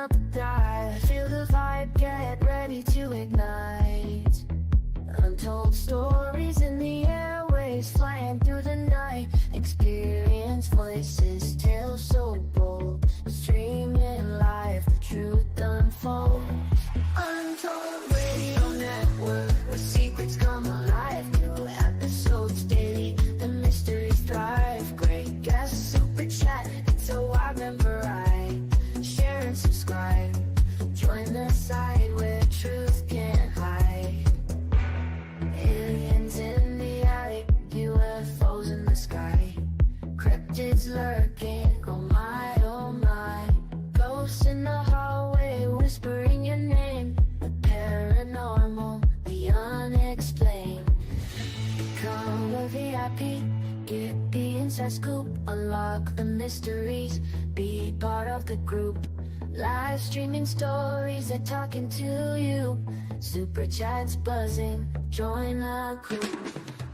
up high, feel the vibe, get ready to ignite. Untold stories in the airways, flying through the night. Experience voices, tales so bold, streaming live, the truth unfolds. Untold Radio Network, where secrets come alive. New episodes daily, the mysteries thrive. Great guests, super chat, it's a wide variety. Share and subscribe, join the side where truth can't hide. Aliens in the attic, UFOs in the sky. Cryptids lurking, oh my, oh my. Ghosts in the hallway, whispering your name. The paranormal, the unexplained. Become a VIP, get the inside scoop. Unlock the mysteries, be part of the group. Live streaming stories, they're talking to you. Super chats buzzing, join the crew.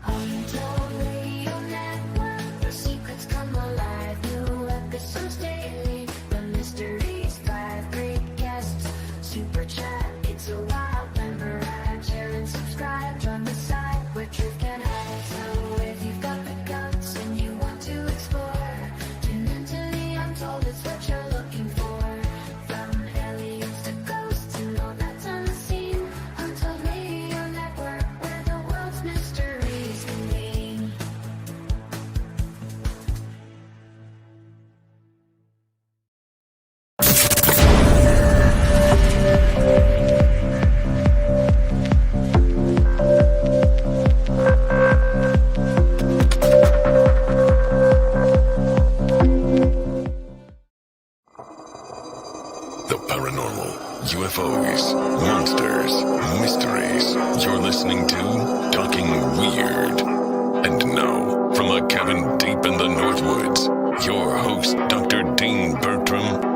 Untold Radio Network, where secrets come alive. New episodes daily, the mysteries thrive. Great guests, super chat, it's a wild member ride. Share and subscribe, join the side where truth can hide. So if you've got the guts and you want to explore, tune into the Untold, it's what you're looking for. From aliens to ghosts and all that's unseen. Untold Radio Network, where the world's mysteries convene. The paranormal, UFOs, monsters, mysteries. You're listening to Talking Weird. And now, from a cabin deep in the Northwoods, your host, Dr. Dean Bertram.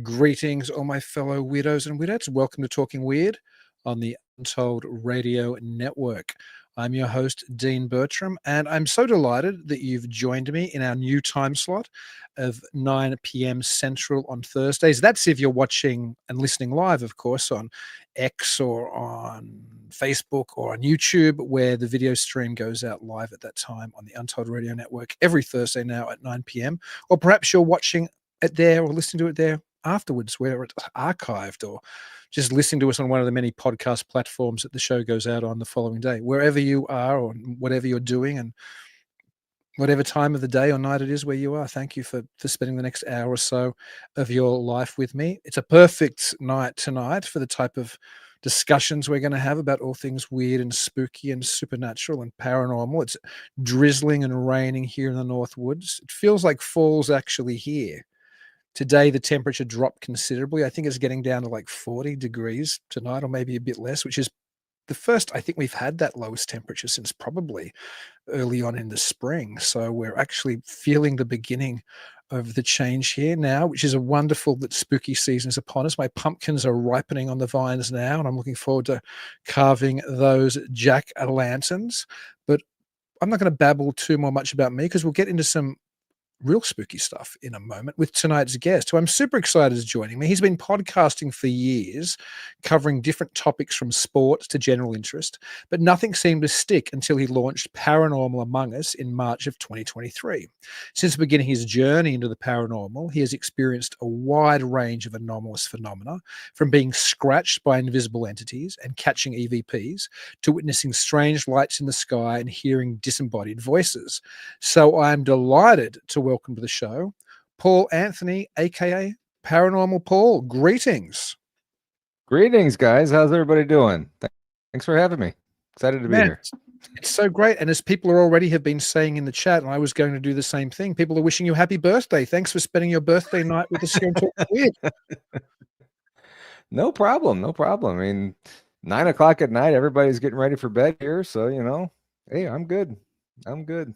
Greetings, all my fellow weirdos and weirdettes. Welcome to Talking Weird on the Untold Radio Network. I'm your host, Dean Bertram, and I'm so delighted that you've joined me in our new time slot of 9 p.m. Central on Thursdays. That's if you're watching and listening live, of course, on X or on Facebook or on YouTube, where the video stream goes out live at that time on the Untold Radio Network every Thursday now at 9 p.m. Or perhaps you're watching it there or listening to it there afterwards, where it's archived, or just listening to us on one of the many podcast platforms that the show goes out on the following day. Wherever you are or whatever you're doing and whatever time of the day or night it is where you are, thank you for spending the next hour or so of your life with me. It's a perfect night tonight for the type of discussions we're going to have about all things weird and spooky and supernatural and paranormal. It's drizzling and raining here in the Northwoods. It feels like fall's actually here. Today, the temperature dropped considerably. I think it's getting down to like 40 degrees tonight, or maybe a bit less, which is the first I think we've had that lowest temperature since probably early on in the spring. So we're actually feeling the beginning of the change here now, which is a wonderful that spooky season is upon us. My pumpkins are ripening on the vines now, and I'm looking forward to carving those jack-o'-lanterns. But I'm not going to babble too much about me, because we'll get into some real spooky stuff in a moment with tonight's guest, who I'm super excited is joining me. He's been podcasting for years, covering different topics from sport to general interest, but nothing seemed to stick until he launched Paranormal Among Us in March of 2023. Since beginning his journey into the paranormal, he has experienced a wide range of anomalous phenomena, from being scratched by invisible entities and catching EVPs to witnessing strange lights in the sky and hearing disembodied voices. So I'm delighted to welcome to the show Paul Anthony, aka Paranormal Paul. Greetings. Greetings, guys. How's everybody doing? Thanks for having me. Excited to be here. It's so great. And as people are already have been saying in the chat, and I was going to do the same thing, people are wishing you happy birthday. Thanks for spending your birthday night with us here on Talking Weird. No problem. No problem. I mean, 9 o'clock at night, everybody's getting ready for bed here. So, hey, I'm good. I'm good.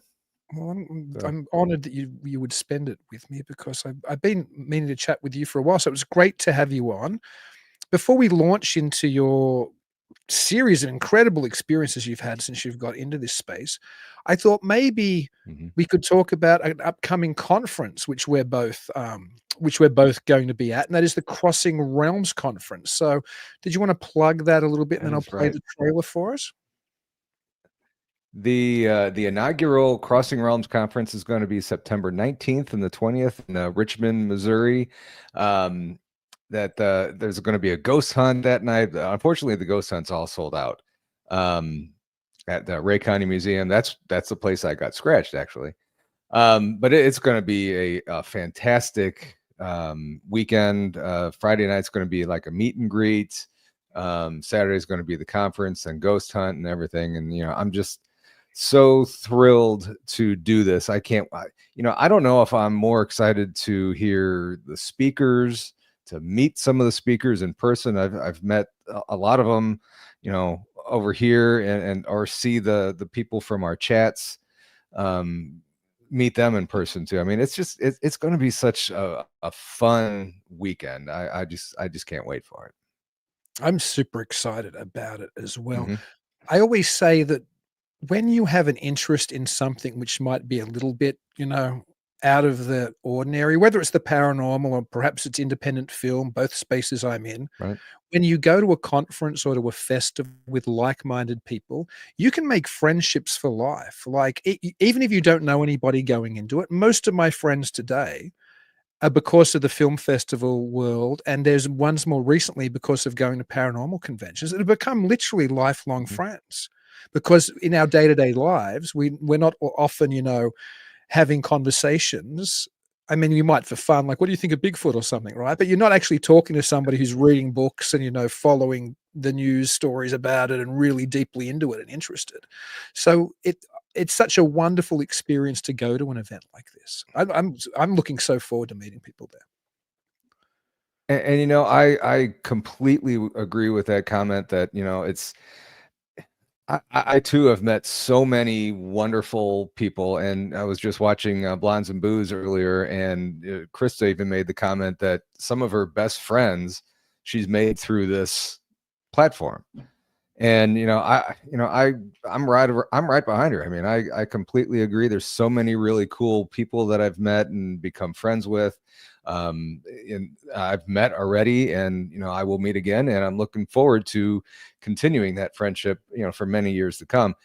Well, I'm, So, I'm honored that you would spend it with me because I've been meaning to chat with you for a while. So it was great to have you on. Before we launch into your series of incredible experiences you've had since you've got into this space, I thought maybe mhm. we could talk about an upcoming conference which we're both going to be at, and that is the Crossing Realms Conference. So, did you want to plug that a little bit, and That then I'll is play right. the trailer for us? The inaugural Crossing Realms Conference is going to be September 19th and the 20th in Richmond, Missouri. Um, there's going to be a ghost hunt that night. Unfortunately, the ghost hunt's all sold out. At the Ray County Museum. That's the place I got scratched, actually. But it's going to be a fantastic weekend. Friday night's going to be like a meet and greet. Saturday's going to be the conference and ghost hunt and everything. And I'm just so thrilled to do this. I can't. I don't know if I'm more excited to hear the speakers, to meet some of the speakers in person. I've met a lot of them, over here, and or see the people from our chats, meet them in person too. I mean, it's going to be such a fun weekend. I just can't wait for it. I'm super excited about it as well. Hmm. I always say that when you have an interest in something which might be a little bit, out of the ordinary, whether it's the paranormal or perhaps it's independent film, both spaces I'm in, Right. when you go to a conference or to a festival with like-minded people, you can make friendships for life. Like, even if you don't know anybody going into it, most of my friends today because of the film festival world, and there's ones more recently because of going to paranormal conventions that have become literally lifelong Mhm. friends. Because in our day-to-day lives, we're not often, having conversations. I mean, you might for fun, like, "What do you think of Bigfoot?" or something, right? But you're not actually talking to somebody who's reading books and, following the news stories about it and really deeply into it and interested. So it's such a wonderful experience to go to an event like this. I'm looking so forward to meeting people there. And I completely agree with that comment that it's I too have met so many wonderful people, and I was just watching Blondes and Booze earlier, and Krista even made the comment that some of her best friends she's made through this platform. And I'm right behind her. I mean, I completely agree. There's so many really cool people that I've met and become friends with. And I've met already, and I will meet again, and I'm looking forward to continuing that friendship, for many years to come.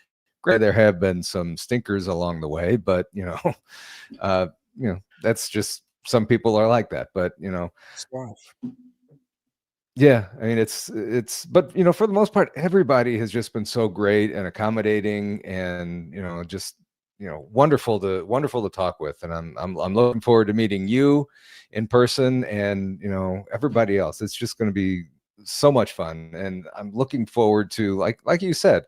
Granted, there have been some stinkers along the way, but uh, that's just, some people are like that. But It's life. yeah, I mean, but for the most part, everybody has just been so great and accommodating, and just wonderful to talk with. And I'm looking forward to meeting you in person, and everybody else. It's just going to be so much fun, and I'm looking forward to, like you said,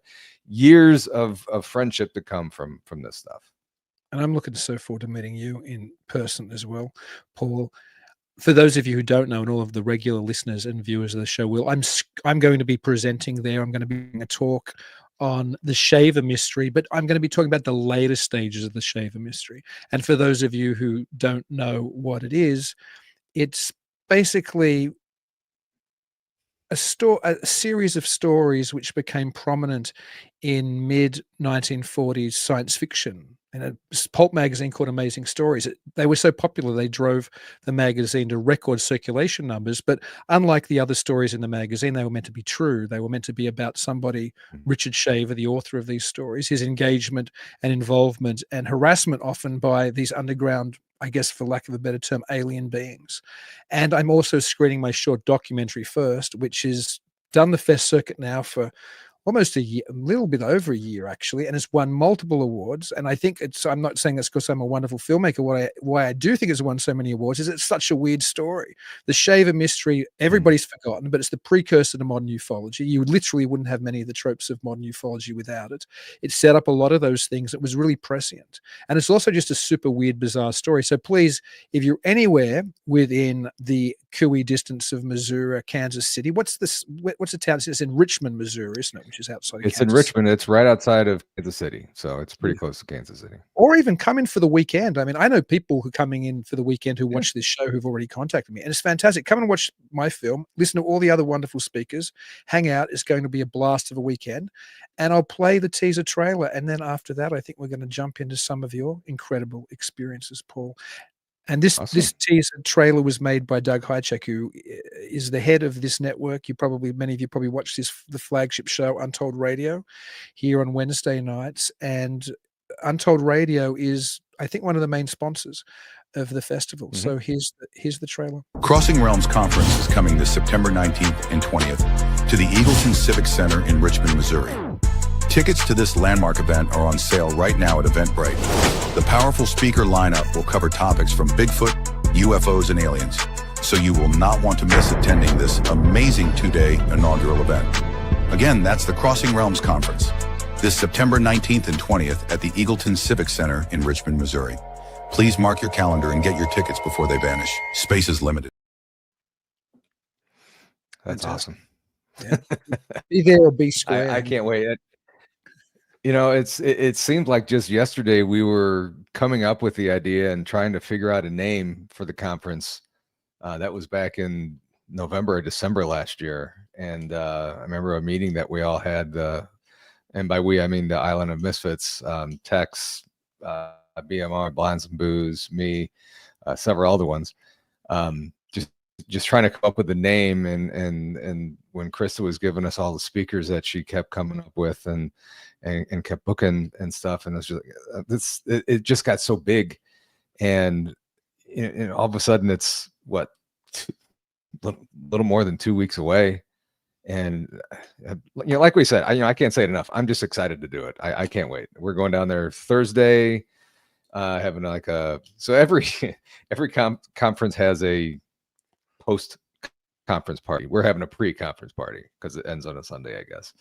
years of friendship to come from this stuff. And I'm looking so forward to meeting you in person as well, Paul. For those of you who don't know, and all of the regular listeners and viewers of the show will, I'm going to be presenting there. I'm going to be giving a talk on the Shaver mystery, but I'm going to be talking about the later stages of the Shaver mystery. And for those of you who don't know what it is, it's basically a series of stories which became prominent in mid 1940s science fiction. And a pulp magazine called Amazing Stories. They were so popular they drove the magazine to record circulation numbers. But unlike the other stories in the magazine, they were meant to be true. They were meant to be about somebody, Mhm. Richard Shaver, the author of these stories, his engagement and involvement and harassment often by these underground, I guess, for lack of a better term, alien beings. And I'm also screening my short documentary first, which is done the fest circuit now for almost a year, a little bit over a year actually, and it's won multiple awards. And I think I'm not saying that's because I'm a wonderful filmmaker. Why I do think it's won so many awards is it's such a weird story. The Shaver mystery, Mhm. everybody's forgotten, but it's the precursor to modern ufology. You literally wouldn't have many of the tropes of modern ufology without it. It set up a lot of those things. It was really prescient. And it's also just a super weird, bizarre story. So please, if you're anywhere within the cooey distance of Missouri, Kansas City. What's the town? It's in Richmond, Missouri, isn't it? Which is outside of It's in Kansas City. Richmond. It's right outside of Kansas City, so it's pretty Yeah. close to Kansas City. Or even come in for the weekend. I mean, I know people who are coming in for the weekend who watch this show who've already contacted me, and it's fantastic. Come and watch my film, listen to all the other wonderful speakers, hang out. It's going to be a blast of a weekend, and I'll play the teaser trailer, and then after that, I think we're going to jump into some of your incredible experiences, Paul. And this Awesome. teaser trailer was made by Doug Hychek, who is the head of this network. Many of you probably watch the flagship show Untold Radio here on Wednesday nights, and Untold Radio is, I think, one of the main sponsors of the festival. So here's the trailer. Crossing Realms Conference is coming this September 19th and 20th to the Eagleton Civic Center in Richmond, Missouri. Tickets to this landmark event are on sale right now at Eventbrite. The powerful speaker lineup will cover topics from Bigfoot, UFOs, and aliens, so you will not want to miss attending this amazing 2-day inaugural event. Again, that's the Crossing Realms Conference, this September 19th and 20th at the Eagleton Civic Center in Richmond, Missouri. Please mark your calendar and get your tickets before they vanish. Space is limited. That's awesome. Yeah. Be there or be square. I can't wait. It seemed like just yesterday we were coming up with the idea and trying to figure out a name for the conference. That was back in November or December last year. And I remember a meeting that we all had, and by we, I mean the Island of Misfits, Tex, BMR, Blinds and Booze, me, several other ones. Just trying to come up with a name, and when Krista was giving us all the speakers that she kept coming up with and kept booking and stuff, and it was just it just got so big, and all of a sudden it's what, little more than 2 weeks away, and like we said, I can't say it enough. I'm just excited to do it. I can't wait. We're going down there Thursday, having so every conference has a post conference party. We're having a pre-conference party because it ends on a Sunday, I guess.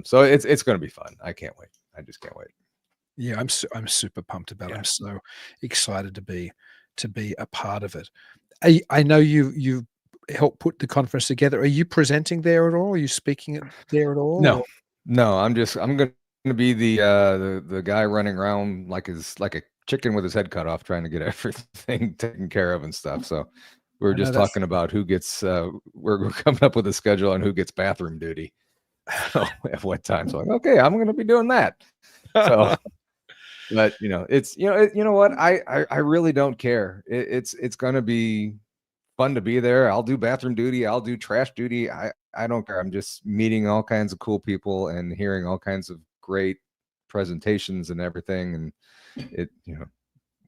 So it's going to be fun. I can't wait. I just can't wait. Yeah, I'm super pumped about it. I'm so excited to be a part of it. I know you helped put the conference together. Are you presenting there at all? Are you speaking there at all? No. I'm going to be the guy running around like a chicken with his head cut off, trying to get everything taken care of and stuff. So we were just talking about who gets. We're coming up with a schedule on who gets bathroom duty at what time. So okay, I'm going to be doing that. So, but it's you know what, I really don't care. It's going to be fun to be there. I'll do bathroom duty. I'll do trash duty. I don't care. I'm just meeting all kinds of cool people and hearing all kinds of great presentations and everything. And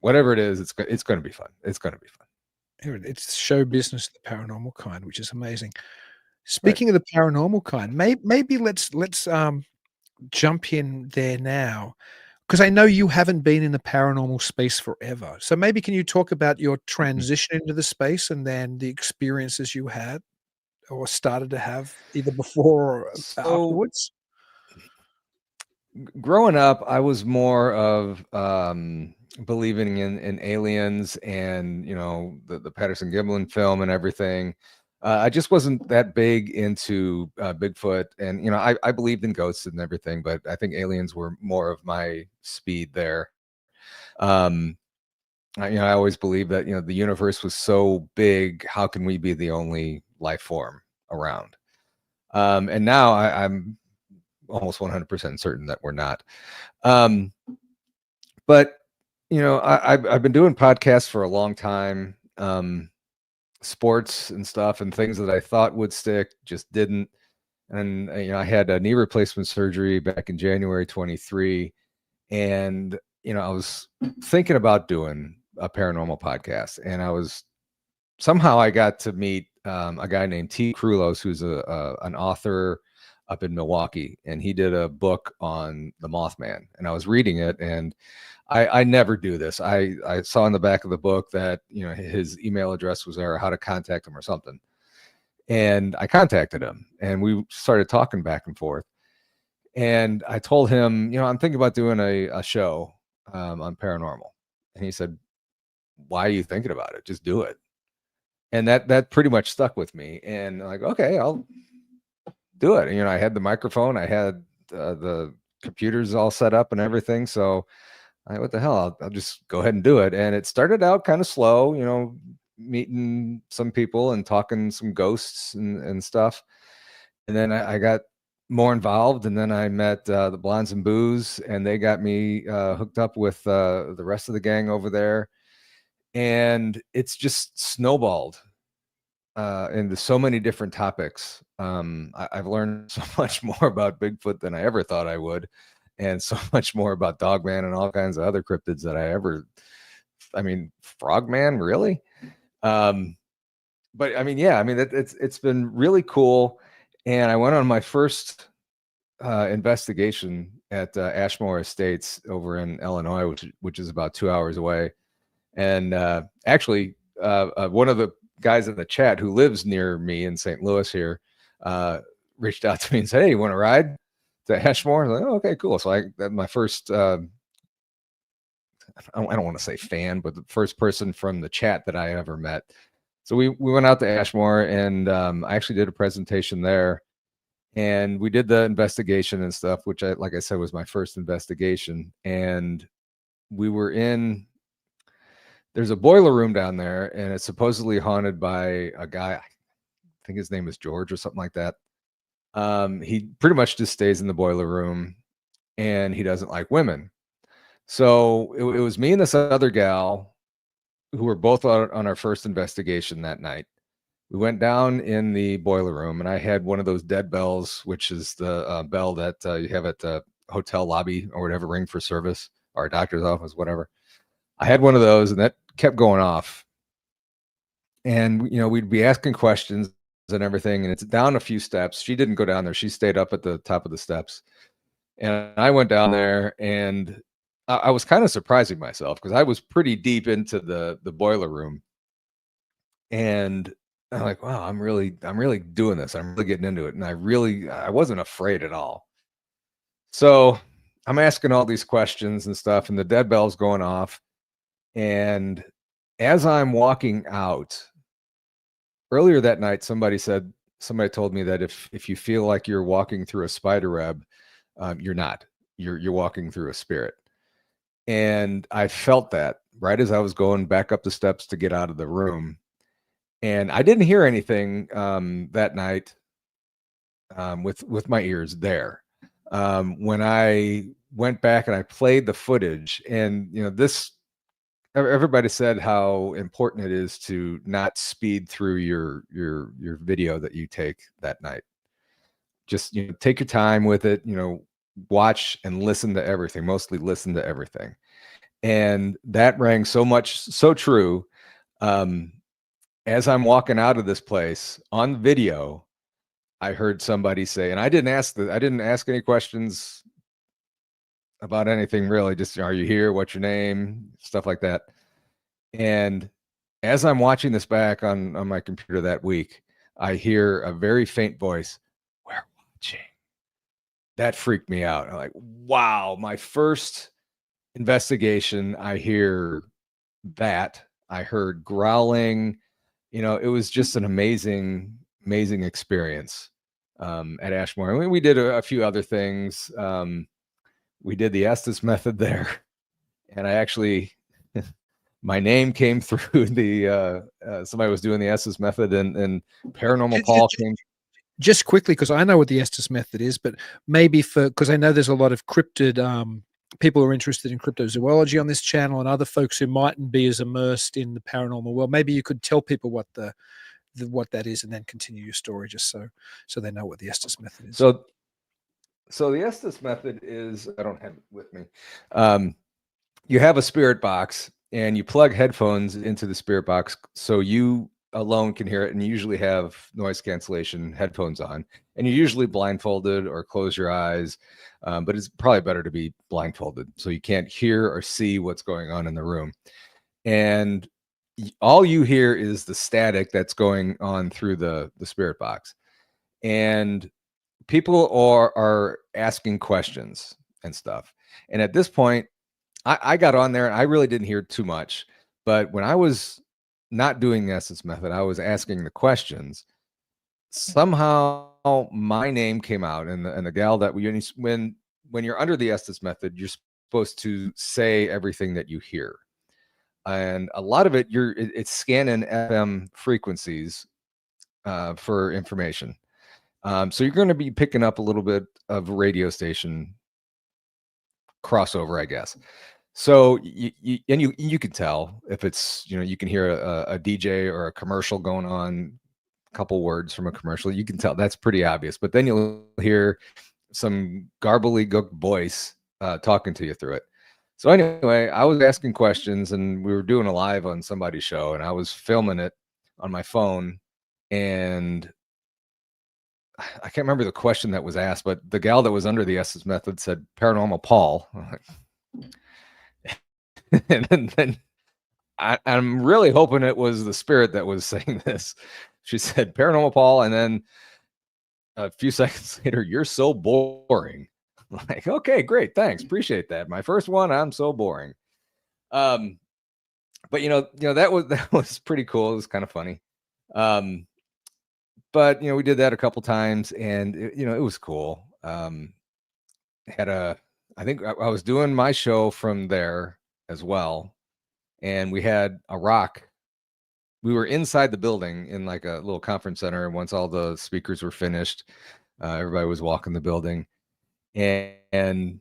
whatever it is, it's going to be fun. It's going to be fun. It's show business of the paranormal kind, which is amazing. Speaking of the paranormal kind, maybe let's jump in there now, because I know you haven't been in the paranormal space forever. So maybe can you talk about your transition into the space and then the experiences you had or started to have either before or afterwards? Growing up, I was more of believing in aliens and the Patterson Gimlin film and everything. I just wasn't that big into Bigfoot, and I believed in ghosts and everything, but I think aliens were more of my speed there. I always believed that the universe was so big, how can we be the only life form around? And now I'm almost 100% certain that we're not. But I've been doing podcasts for a long time. Sports and stuff and things that I thought would stick just didn't. And I had a knee replacement surgery back in January 23, and I was thinking about doing a paranormal podcast, and I got to meet a guy named T. Krulos, who's an author up in Milwaukee, and he did a book on the Mothman, and I was reading it, and I never do this. I saw in the back of the book that his email address was there, how to contact him or something, and I contacted him, and we started talking back and forth. And I told him, I'm thinking about doing a show on paranormal, and he said, "Why are you thinking about it? Just do it." And that pretty much stuck with me. And like, okay, I'll do it. You know, I had the microphone, I had the computers all set up and everything. So what the hell? I'll just go ahead and do it. And it started out kind of slow, you know, meeting some people and talking some ghosts and stuff. And then I got more involved, and then I met the Blondes and Booze, and they got me hooked up with the rest of the gang over there. And it's just snowballed into so many different topics. I've learned so much more about Bigfoot than I ever thought I would, and so much more about Dogman and all kinds of other cryptids that I mean, Frogman, really? But I mean, yeah, I mean, it's been really cool. And I went on my first investigation at Ashmore Estates over in Illinois, which is about 2 hours away. And actually, one of the guys in the chat who lives near me in St. Louis here reached out to me and said, "Hey, you want to ride to Ashmore?" I was like, "Oh, okay, cool." So my first, I don't want to say fan, but the first person from the chat that I ever met. So we went out to Ashmore, and I actually did a presentation there, and we did the investigation and stuff, which like I said, was my first investigation. And we were there's a boiler room down there, and it's supposedly haunted by a guy. I think his name is George or something like that. He pretty much just stays in the boiler room, and he doesn't like women. So it was me and this other gal who were both out on our first investigation that night. We went down in the boiler room, and I had one of those dead bells, which is the bell that you have at the hotel lobby or whatever, ring for service, or a doctor's office, whatever. I had one of those, and that kept going off. And, you know, we'd be asking questions and everything, and it's down a few steps. She didn't go down there. She stayed up at the top of the steps. And I went down there, and I was kind of surprising myself because I was pretty deep into the boiler room. And I'm like, wow, I'm really doing this. I'm really getting into it. And I wasn't afraid at all. So I'm asking all these questions and stuff, and the dead bell's going off. And as I'm walking out, earlier that night, somebody told me that if you feel like you're walking through a spider web, you're not. You're walking through a spirit. And I felt that right as I was going back up the steps to get out of the room. And I didn't hear anything that night with my ears there. When I went back and I played the footage, and you know, everybody said how important it is to not speed through your video that you take that night. Just, you know, take your time with it, you know, watch and listen to everything, mostly listen to everything. And that rang so true. As I'm walking out of this place on the video, I heard somebody say, and I didn't ask any questions about anything really, just, are you here? What's your name? Stuff like that. And as I'm watching this back on my computer that week, I hear a very faint voice, "We're watching." That freaked me out. I'm like, wow, my first investigation, I hear that. I heard growling. You know, it was just an amazing experience at Ashmore. I mean, we did a few other things. We did the Estes method there, and I actually, my name came through the somebody was doing the Estes method, and Paranormal Paul came. Just quickly, because I know what the Estes method is, but maybe because I know there's a lot of cryptid people who are interested in cryptozoology on this channel, and other folks who mightn't be as immersed in the paranormal world. Maybe you could tell people what what that is, and then continue your story, just so they know what the Estes method is. So the Estes method is, I don't have it with me. You have a spirit box, and you plug headphones into the spirit box so you alone can hear it, and you usually have noise cancellation headphones on, and you're usually blindfolded or close your eyes, but it's probably better to be blindfolded so you can't hear or see what's going on in the room. And all you hear is the static that's going on through the spirit box, and people are asking questions and stuff. And at this point, I got on there, and I really didn't hear too much, but when I was not doing the Estes method, I was asking the questions. Somehow my name came out, and the gal that when you're under the Estes method, you're supposed to say everything that you hear, and a lot of it it's scanning FM frequencies for information. So you're going to be picking up a little bit of radio station crossover, I guess. So you can tell if it's, you can hear a DJ or a commercial going on, a couple words from a commercial. You can tell that's pretty obvious. But then you'll hear some gobbledygook voice talking to you through it. So anyway, I was asking questions, and we were doing a live on somebody's show, and I was filming it on my phone, and I can't remember the question that was asked, but the gal that was under the Estes method said Paranormal Paul. And then I'm really hoping it was the spirit that was saying this. She said Paranormal Paul, and then a few seconds later, you're so boring. I'm like, okay, great, thanks, appreciate that. My first one, I'm so boring. But that was pretty cool. It was kind of funny. But we did that a couple times, and it was cool. I think I was doing my show from there as well, and we had a rock. We were inside the building in like a little conference center, and once all the speakers were finished, everybody was walking the building, and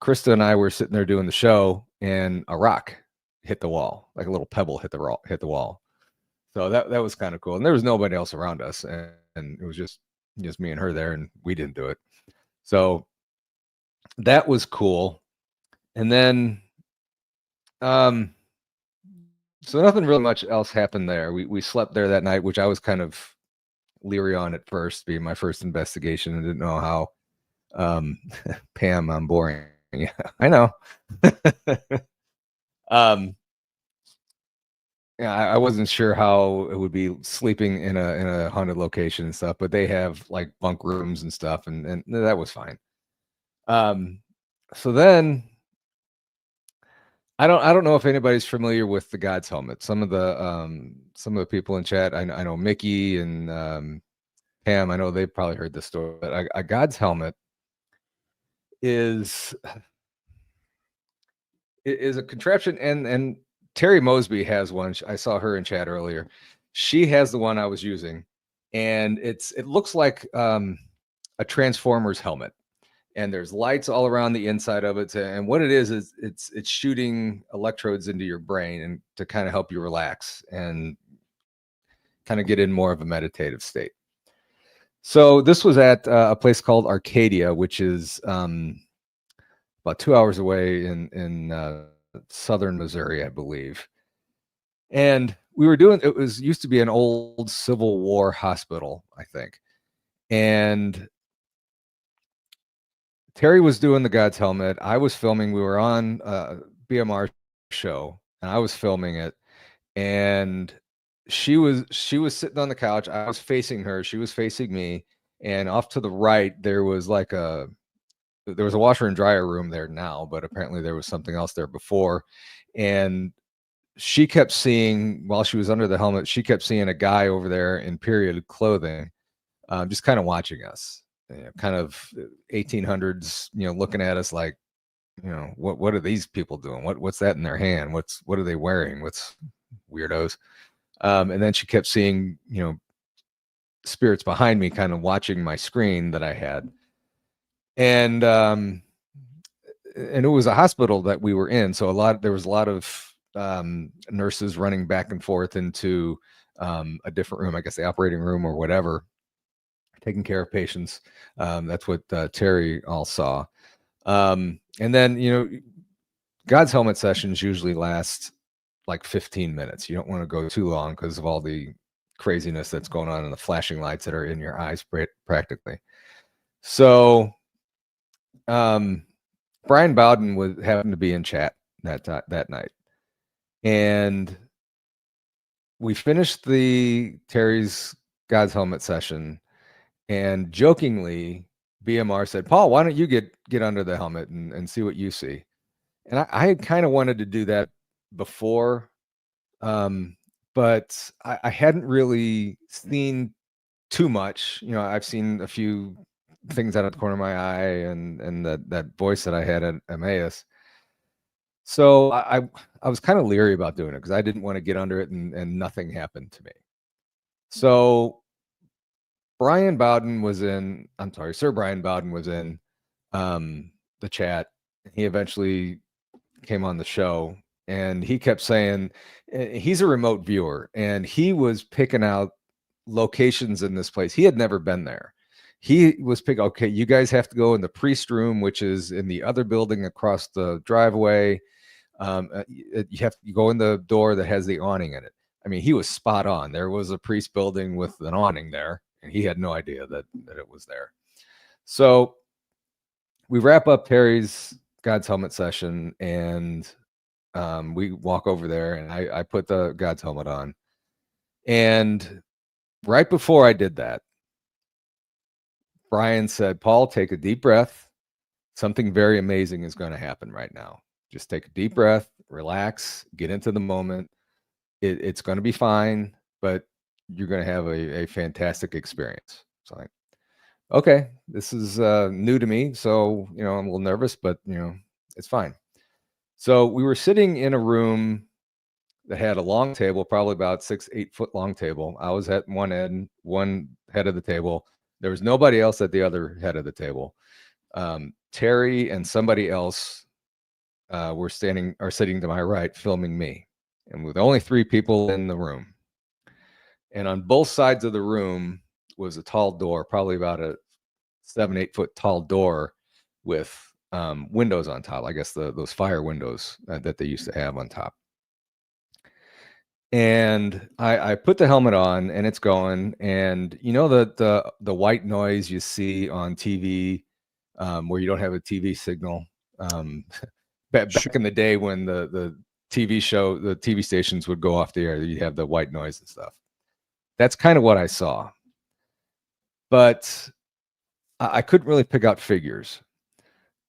Krista and I were sitting there doing the show, and a rock hit the wall, like a little pebble hit the wall. So that was kind of cool, and there was nobody else around us, and it was just me and her there, and we didn't do it. So that was cool. And then so nothing really much else happened there. We slept there that night, which I was kind of leery on at first, being my first investigation, and didn't know how. Pam, I'm boring. Yeah, I know. Yeah, I wasn't sure how it would be sleeping in a haunted location and stuff, but they have like bunk rooms and stuff, and that was fine. So then I don't know if anybody's familiar with the God's helmet. Some of the people in chat, I know Mickey and Pam, I know they've probably heard this story, but a God's helmet is a contraption, and Terry Mosby has one. I saw her in chat earlier. She has the one I was using, and it looks like a Transformers helmet, and there's lights all around the inside of it. And what it is it's shooting electrodes into your brain, and to kind of help you relax and kind of get in more of a meditative state. So this was at a place called Arcadia, which is about 2 hours away in southern Missouri, I believe. And we were it was used to be an old Civil War hospital, I think. And Terry was doing the God's helmet. I was filming. We were on BMR show, and I was filming it. And she was sitting on the couch. I was facing her. She was facing me. And off to the right, there was like a washer and dryer room there now, but apparently there was something else there before. And she kept seeing, while she was under the helmet, she kept seeing a guy over there in period clothing, just kind of watching us, kind of 1800s, looking at us like, what are these people doing? What's that in their hand? What are they wearing? What's weirdos? And then she kept seeing, spirits behind me, kind of watching my screen that I had. And it was a hospital that we were in, so there was a lot of nurses running back and forth into a different room, I guess the operating room or whatever, taking care of patients. That's what Terry all saw. And then God's helmet sessions usually last like 15 minutes. You don't want to go too long because of all the craziness that's going on and the flashing lights that are in your eyes practically. So Brian Bowden happened to be in chat that night, and we finished the Terry's God's helmet session, and jokingly BMR said, "Paul, why don't you get under the helmet and see what you see?" And I had kind of wanted to do that before but I hadn't really seen too much. You know, I've seen a few things out of the corner of my eye, and that voice that I had at Emmaus. So I was kind of leery about doing it because I didn't want to get under it and nothing happened to me. So Brian Bowden was in, I'm sorry, Sir Brian Bowden was in the chat. He eventually came on the show, and he kept saying he's a remote viewer, and he was picking out locations in this place. He had never been there. He was picking, okay, you guys have to go in the priest room, which is in the other building across the driveway. You have to go in the door that has the awning in it. I mean, he was spot on. There was a priest building with an awning there, and he had no idea that it was there. So we wrap up Terry's God's Helmet session, and we walk over there, and I put the God's Helmet on. And right before I did that, Brian said, Paul, take a deep breath. Something very amazing is going to happen right now. Just take a deep breath, relax, get into the moment. It's going to be fine, but you're going to have a fantastic experience. So like, okay, this is new to me. So, you know, I'm a little nervous, but, you know, it's fine. So we were sitting in a room that had a long table, probably about 6-8 foot long table. I was at one end, one head of the table. There was nobody else at the other head of the table. Terry and somebody else were sitting to my right, filming me, and with only 3 people in the room. And on both sides of the room was a tall door, probably about a 7-8 foot tall door with windows on top. I guess those fire windows that they used to have on top. And I put the helmet on, and it's going, and you know the white noise you see on TV where you don't have a TV signal. Back in the day when the TV stations would go off the air, you'd have the white noise and stuff. That's kind of what I saw, but I couldn't really pick out figures.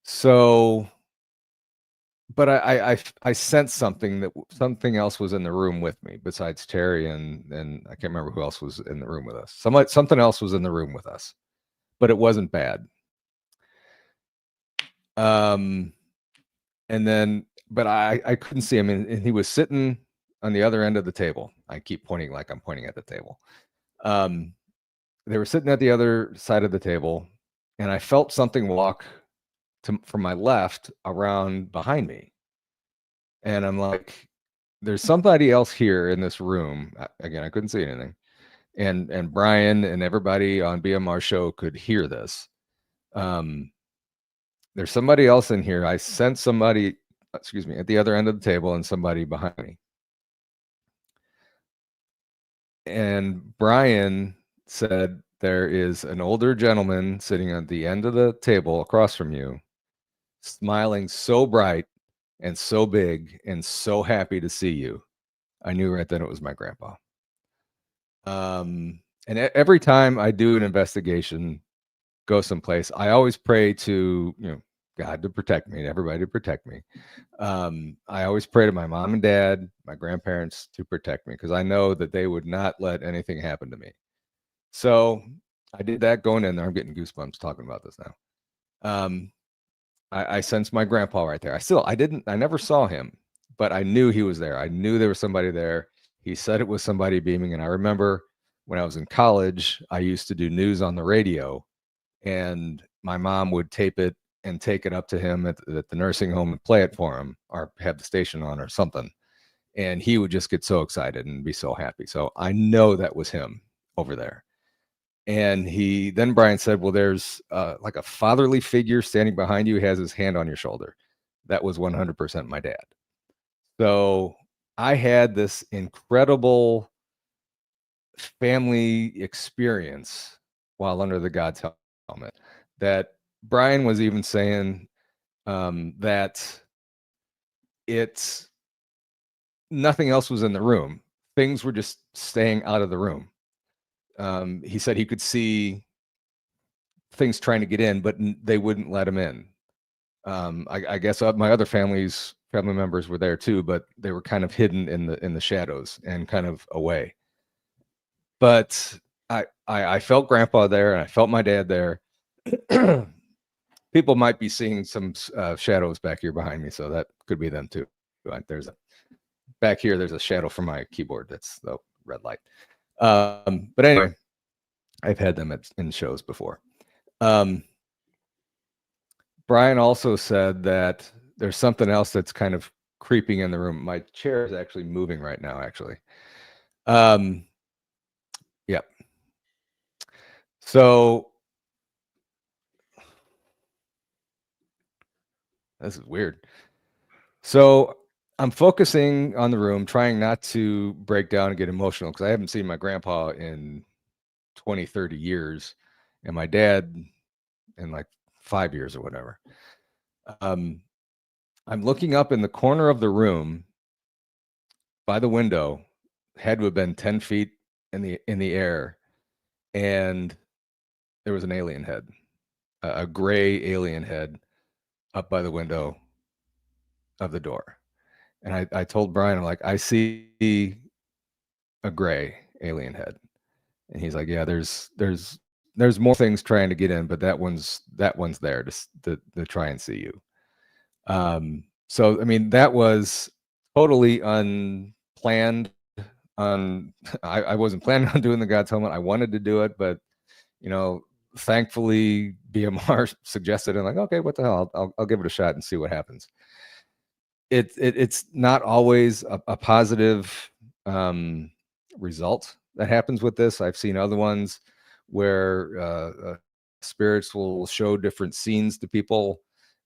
So, but I sensed something else was in the room with me besides Terry and I can't remember who else was in the room with us. Something else was in the room with us, but it wasn't bad. And then, but I couldn't see him, and he was sitting on the other end of the table. I keep pointing like I'm pointing at the table. They were sitting at the other side of the table, and I felt something walk from my left around behind me. And I'm like, there's somebody else here in this room. Again, I couldn't see anything. And Brian and everybody on BMR show could hear this. There's somebody else in here. I sensed somebody, excuse me, at the other end of the table and somebody behind me. And Brian said, there is an older gentleman sitting at the end of the table across from you, smiling so bright and so big and so happy to see you. I knew right then it was my grandpa. And every time I do an investigation, go someplace, I always pray to, you know, God to protect me and everybody to protect me. I always pray to my mom and dad, my grandparents to protect me, because I know that they would not let anything happen to me. So I did that going in there. I'm getting goosebumps talking about this now. I sensed my grandpa right there. I never saw him, but I knew he was there. I knew there was somebody there. He said it was somebody beaming. And I remember when I was in college, I used to do news on the radio, and my mom would tape it and take it up to him at the nursing home and play it for him, or have the station on or something. And he would just get so excited and be so happy. So I know that was him over there. And then Brian said, well, there's like a fatherly figure standing behind you, has his hand on your shoulder. That was 100% my dad. So I had this incredible family experience while under the God's helmet, that Brian was even saying that it's nothing else was in the room. Things were just staying out of the room. He said he could see things trying to get in, but they wouldn't let him in. I guess my other family members were there too, but they were kind of hidden in the shadows and kind of away. But I felt Grandpa there, and I felt my dad there. People might be seeing some shadows back here behind me, so that could be them too. Back here, there's a shadow from my keyboard. That's the red light. But anyway, I've had them in shows before. Brian also said that there's something else that's kind of creeping in the room. My chair is actually moving right now, actually. Yep. So this is weird. So I'm focusing on the room, trying not to break down and get emotional, because I haven't seen my grandpa in 20, 30 years, and my dad in like 5 years or whatever. I'm looking up in the corner of the room by the window. Head would have been 10 feet in the air, and there was an alien head, a gray alien head, up by the window of the door. And I told Brian, I'm like, I see a gray alien head, and he's like, yeah, there's more things trying to get in, but that one's there to try and see you. So I mean, that was totally unplanned. I wasn't planning on doing the God's Helmet. I wanted to do it, but thankfully BMR suggested, and like, okay, what the hell? I'll give it a shot and see what happens. It's not always a positive result that happens with this. I've seen other ones where spirits will show different scenes to people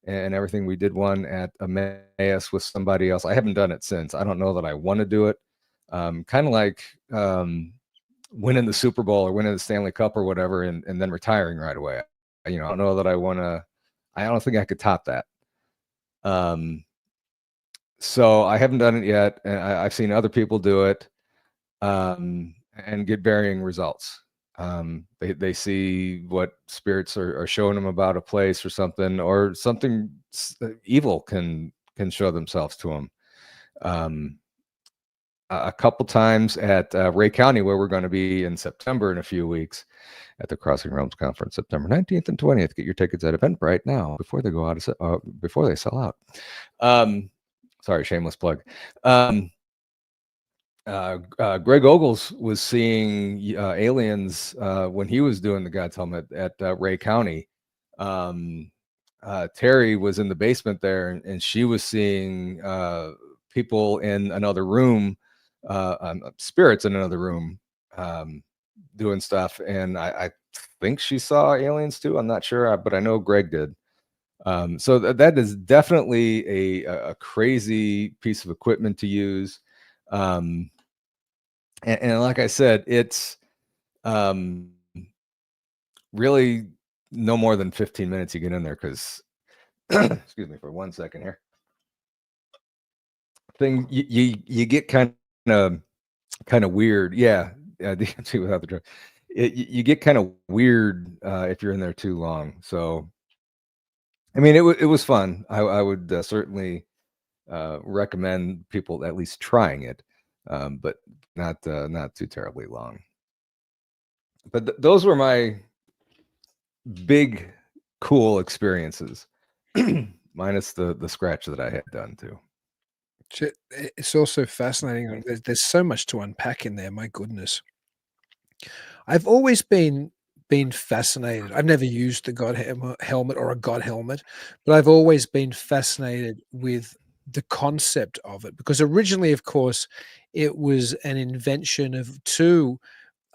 and everything. We did one at Emmaus with somebody else. I haven't done it since. I don't know that I want to do it. Kind of like winning the Super Bowl or winning the Stanley Cup or whatever, and then retiring right away. I don't know that I want to. I don't think I could top that. So I haven't done it yet, and I've seen other people do it and get varying results. They see what spirits are showing them about a place or something evil can show themselves to them. A couple times at Ray County, where we're going to be in September in a few weeks at the Crossing Realms Conference, September 19th and 20th. Get your tickets at Eventbrite now before they go out before they sell out. Sorry, shameless plug. Greg Ogles was seeing aliens when he was doing the God's Helmet at Ray County. Terry was in the basement there, and she was seeing people in another room, spirits in another room, doing stuff. And I think she saw aliens too. I'm not sure, but I know Greg did. So that is definitely a crazy piece of equipment to use. And like I said, it's really no more than 15 minutes you get in there, because excuse me for 1 second here. You get kind of weird. Yeah, DMT without the drug. You get kind of weird if you're in there too long. So I mean, it was fun. I would certainly recommend people at least trying it, but not too terribly long. But those were my big cool experiences, minus the scratch that I had done too. It's also fascinating. There's so much to unpack in there. My goodness. I've always been fascinated. I've never used the God helmet or a God helmet, but I've always been fascinated with the concept of it, because originally, of course, it was an invention of two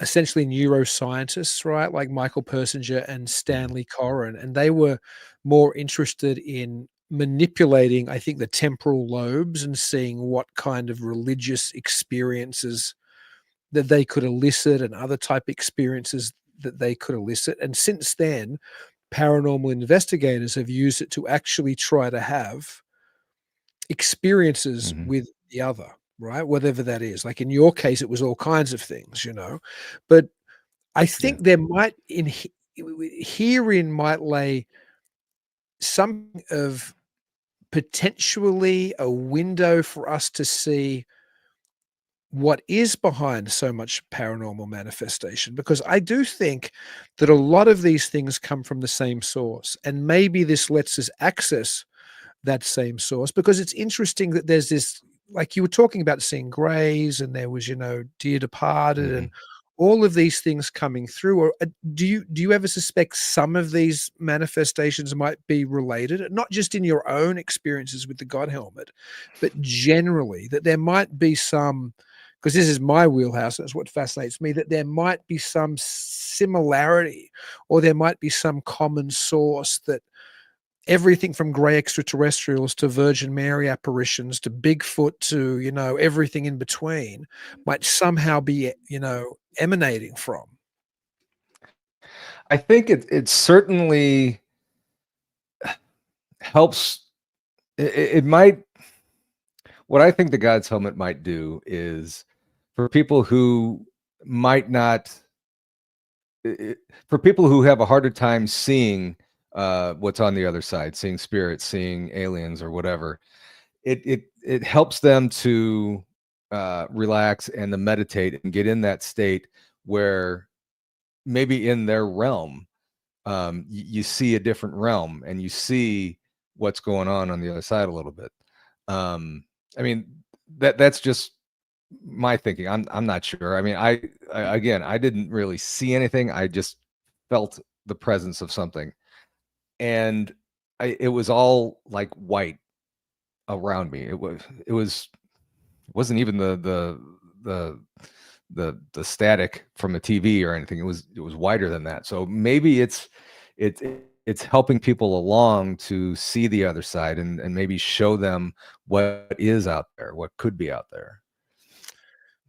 essentially neuroscientists, right? Like Michael Persinger and Stanley Koren, and they were more interested in manipulating, I think, the temporal lobes and seeing what kind of religious experiences that they could elicit and other type experiences that they could elicit. And since then, paranormal investigators have used it to actually try to have experiences with the other, right? Whatever that is. Like in your case, it was all kinds of things, but I think there might herein might lay something of potentially a window for us to see what is behind so much paranormal manifestation, because I do think that a lot of these things come from the same source, and maybe this lets us access that same source, because it's interesting that there's this, like you were talking about seeing grays, and there was, dear departed, Mhm. and all of these things coming through. Or do you ever suspect some of these manifestations might be related, not just in your own experiences with the God helmet, but generally that there might be some, because this is my wheelhouse, that's what fascinates me, that there might be some similarity, or there might be some common source, that everything from gray extraterrestrials to Virgin Mary apparitions to Bigfoot to, everything in between might somehow be, emanating from. I think it certainly helps. It might. What I think the God's helmet might do is, for people who might not, for people who have a harder time seeing what's on the other side, seeing spirits, seeing aliens, or whatever, it helps them to relax and to meditate and get in that state where maybe in their realm, you see a different realm, and you see what's going on the other side a little bit. I mean, that's just my thinking. I'm not sure. I mean, I again, I didn't really see anything. I just felt the presence of something, and it was all like white around me. It wasn't even the static from a TV or anything. It was wider than that. So maybe it's helping people along to see the other side, and maybe show them what is out there, what could be out there.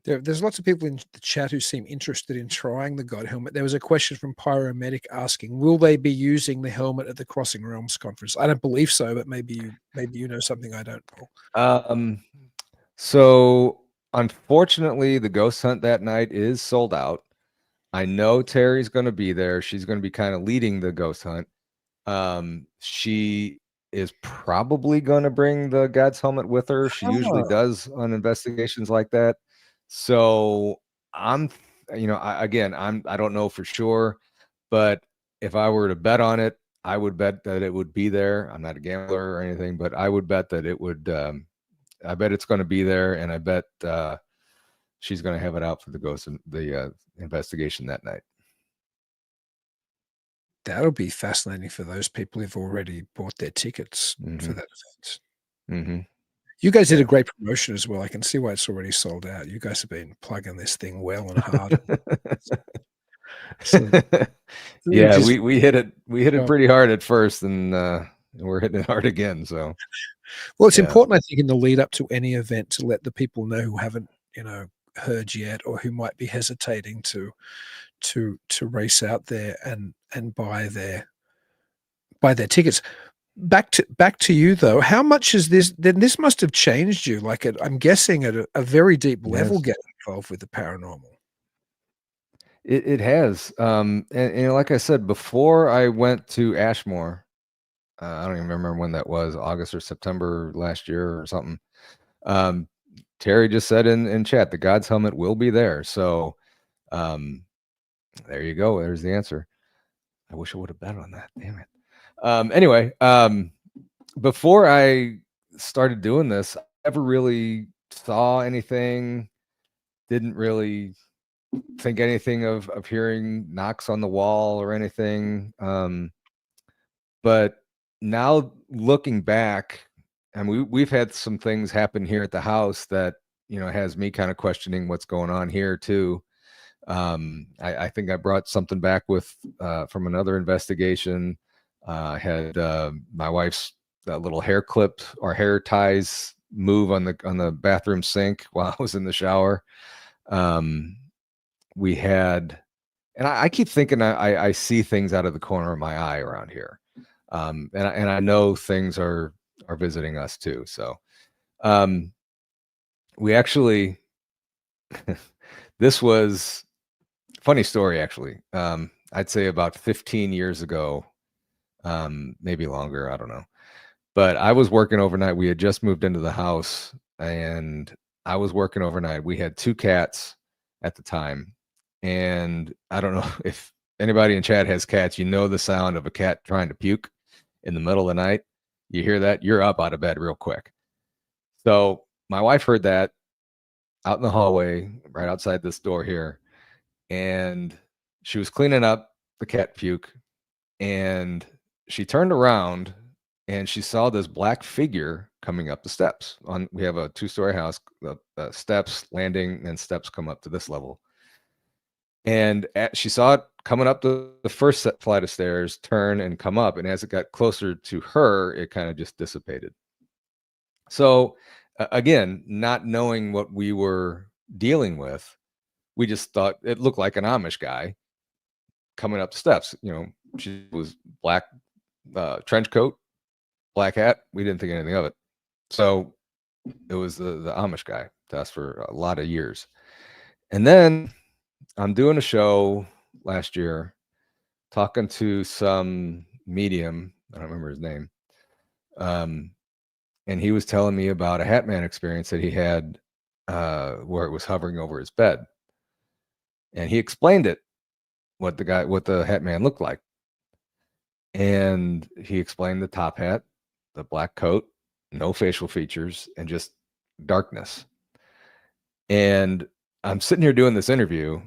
There's lots of people in the chat who seem interested in trying the God helmet. There was a question from Pyromedic asking, will they be using the helmet at the Crossing Realms conference? I don't believe so, but maybe you know something I don't, Paul. So unfortunately, the ghost hunt that night is sold out. I know Terry's going to be there. She's going to be kind of leading the ghost hunt. She is probably going to bring the God's helmet with her. She usually does on investigations like that. So I'm, I don't know for sure, but if I were to bet on it, I would bet that it would be there. I'm not a gambler or anything, but I would bet that it would. I bet it's going to be there, and I bet she's going to have it out for the investigation that night. That'll be fascinating for those people who've already bought their tickets for Mhm. that event. Mm-hmm. You guys did a Yeah. great promotion as well. I can see why it's already sold out. You guys have been plugging this thing well and hard. So Yeah, just we hit it job. pretty hard at first, and we're hitting it hard again. So Well, it's yeah. important, I think, in the lead up to any event to let the people know who haven't, heard yet, or who might be hesitating to race out there and buy their tickets. Back to you though. How much is this? Then this must have changed you. Like I'm guessing at a very deep level, Yes. getting involved with the paranormal. It has. And like I said, before I went to Ashmore, I don't even remember when that was, August or September last year or something. Terry just said in chat, the God's helmet will be there. So there you go. There's the answer. I wish I would have bet on that. Damn it. Anyway, before I started doing this, I never really saw anything, didn't really think anything of hearing knocks on the wall or anything. But now looking back, and we've had some things happen here at the house that, has me kind of questioning what's going on here too. I think I brought something back with from another investigation. I had my wife's little hair clip or hair ties move on the bathroom sink while I was in the shower. We had, and I keep thinking I see things out of the corner of my eye around here, and I know things are visiting us too. So we actually, this was funny story actually. I'd say about 15 years ago, maybe longer. I don't know. But I was working overnight. We had just moved into the house, and I was working overnight. We had 2 cats at the time, and I don't know if anybody in chat has cats. You know the sound of a cat trying to puke in the middle of the night. You hear that, you're up out of bed real quick. So my wife heard that out in the hallway, right outside this door here, and she was cleaning up the cat puke, and she turned around and she saw this black figure coming up the steps. We have a 2-story house, steps, landing, and steps come up to this level. And she saw it coming up the first flight of stairs, turn and come up. And as it got closer to her, it kind of just dissipated. So again, not knowing what we were dealing with, we just thought it looked like an Amish guy coming up the steps. You know, she was black trench coat, black hat. We didn't think anything of it. So it was the Amish guy to us for a lot of years. And then I'm doing a show last year, talking to some medium. I don't remember his name. And he was telling me about a Hat Man experience that he had where it was hovering over his bed. And he explained it, what the Hat Man looked like. And he explained the top hat, the black coat, no facial features, and just darkness. And I'm sitting here doing this interview,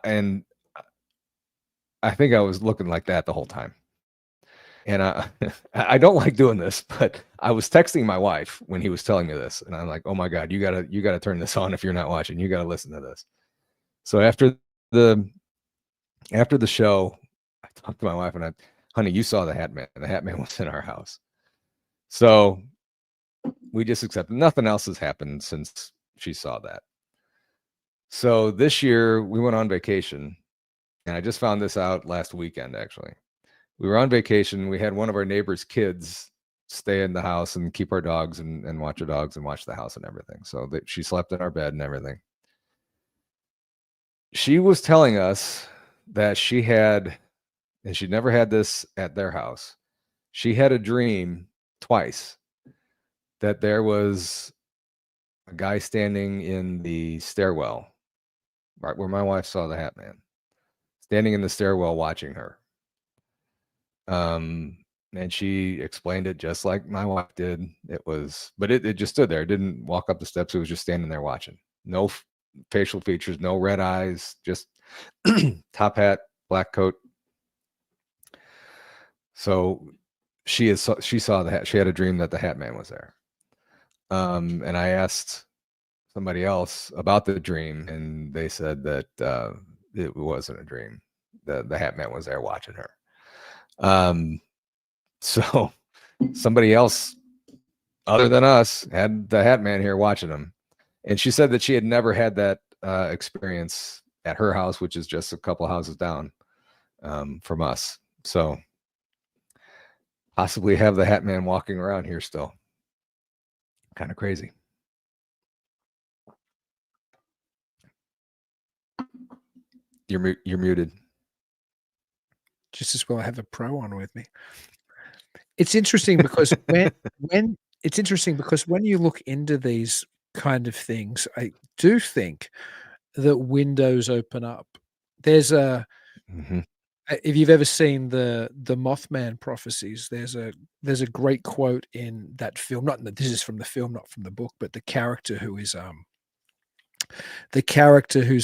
and I think I was looking like that the whole time. And I don't like doing this, but I was texting my wife when he was telling me this, and I'm like, "Oh my God, you gotta turn this on if you're not watching. You gotta listen to this." So after the show, I talked to my wife and honey, you saw the Hat Man. The Hat Man was in our house. So we just accepted. Nothing else has happened since she saw that. So this year we went on vacation, and I just found this out last weekend, actually. We were on vacation. We had one of our neighbor's kids stay in the house and keep our dogs and watch our dogs and watch the house and everything. So she slept in our bed and everything. She was telling us that she had, and she'd never had this at their house, she had a dream twice that there was a guy standing in the stairwell, right where my wife saw the Hat Man, standing in the stairwell watching her. And she explained it just like my wife did. But it just stood there. It didn't walk up the steps. It was just standing there watching. No facial features, no red eyes, just top hat, black coat. So she saw the hat. She had a dream that the Hat Man was there. And I asked somebody else about the dream, and they said that it wasn't a dream. The Hat Man was there watching her. So somebody else other than us had the Hat Man here watching him. And she said that she had never had that experience at her house, which is just a couple houses down from us. So possibly have the Hat Man walking around here still. Kind of crazy. You're muted. Just as well I have a pro on with me. It's interesting because when you look into these kind of things, I do think that windows open up. There's if you've ever seen the Mothman prophecies, there's a great quote in that film. This is from the film, not from the book, but the character who's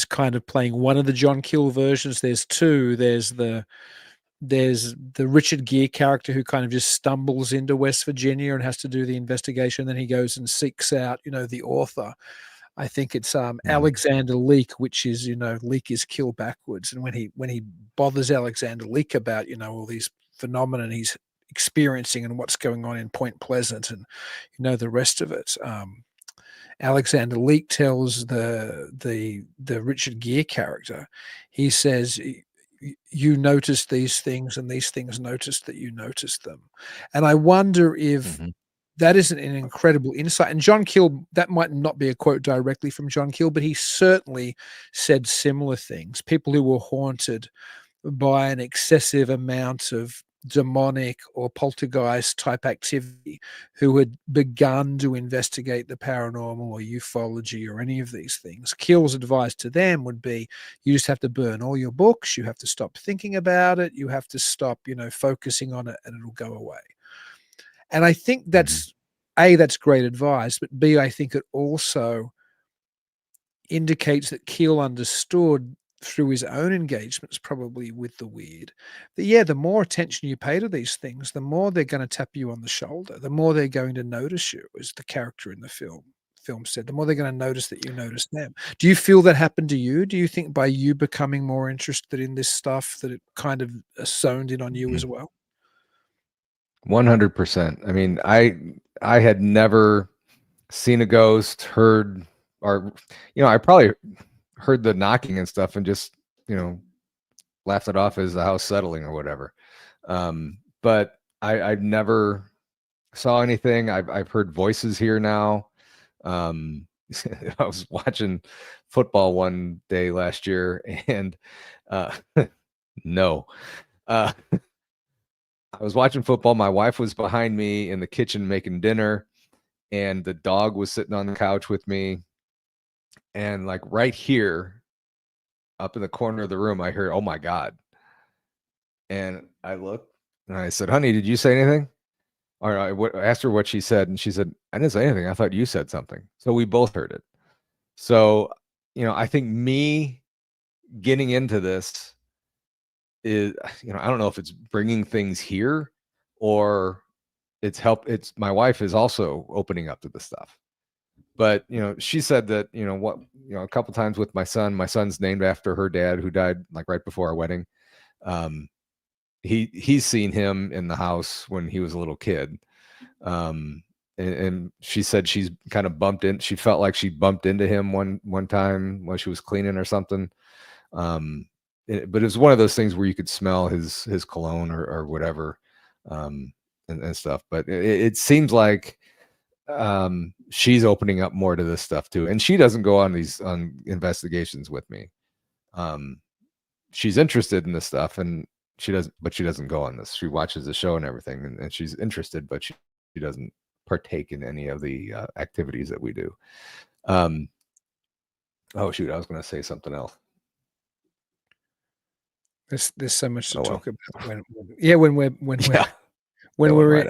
kind of playing one of the John Keel versions. There's two. There's the Richard Gere character who kind of just stumbles into West Virginia and has to do the investigation. Then he goes and seeks out, the author. I think it's Alexander Leak, which is, Leak is kill backwards. And when he bothers Alexander Leak about, all these phenomena he's experiencing and what's going on in Point Pleasant and, the rest of it, Alexander Leak tells the Richard Gere character, he says, you notice these things and these things noticed that you noticed them. And I wonder if that isn't an incredible insight. And John Keel, that might not be a quote directly from John Keel, but he certainly said similar things. People who were haunted by an excessive amount of demonic or poltergeist type activity who had begun to investigate the paranormal or ufology or any of these things, Keel's advice to them would be, you just have to burn all your books, you have to stop thinking about it, you have to stop, focusing on it, and it'll go away. And I think that's that's great advice, but B, I think it also indicates that Keel understood through his own engagements, probably with the weird, that the more attention you pay to these things, the more they're going to tap you on the shoulder, the more they're going to notice you, as the character in the film said, the more they're going to notice that you notice them. Do you feel that happened to you? Do you think by you becoming more interested in this stuff that it kind of zoned in on you as well? 100%. I mean, I had never seen a ghost, heard, or I probably heard the knocking and stuff and just laughed it off as the house settling or whatever. But I never saw anything. I've heard voices here now. I was watching football one day last year, and no, I was watching football. My wife was behind me in the kitchen making dinner, and the dog was sitting on the couch with me. And like right here, up in the corner of the room, I heard, "Oh my God." And I looked and I said, "Honey, did you say anything?" Or I asked her what she said, and she said, "I didn't say anything. I thought you said something." So we both heard it. So, I think me getting into this is, I don't know if it's bringing things here or it's my wife is also opening up to the stuff. But, she said that, a couple times with my son's named after her dad who died like right before our wedding. He's seen him in the house when he was a little kid. And she said she's kind of she felt like she bumped into him one time when she was cleaning or something. But it was one of those things where you could smell his cologne or whatever, and stuff. But it seems like she's opening up more to this stuff too. And she doesn't go on investigations with me. She's interested in this stuff, and she doesn't go on this. She watches the show and everything, and she's interested, but she doesn't partake in any of the activities that we do. Oh shoot, I was going to say something else. There's so much to talk well. about when we're in,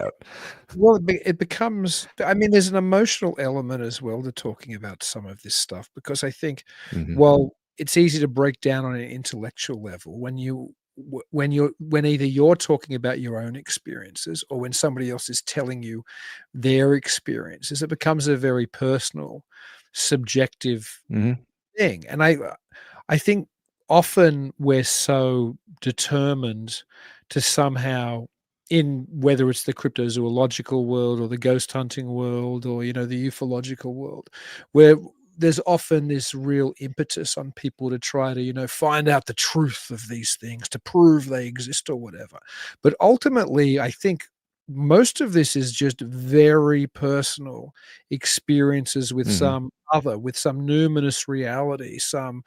well, it becomes, I mean, there's an emotional element as well to talking about some of this stuff, because I think, well, it's easy to break down on an intellectual level when either you're talking about your own experiences or when somebody else is telling you their experiences. It becomes a very personal, subjective thing. And I think often we're so determined to somehow, in whether it's the cryptozoological world or the ghost hunting world or the ufological world, where there's often this real impetus on people to try to find out the truth of these things, to prove they exist or whatever. But ultimately, I think most of this is just very personal experiences with some numinous reality, some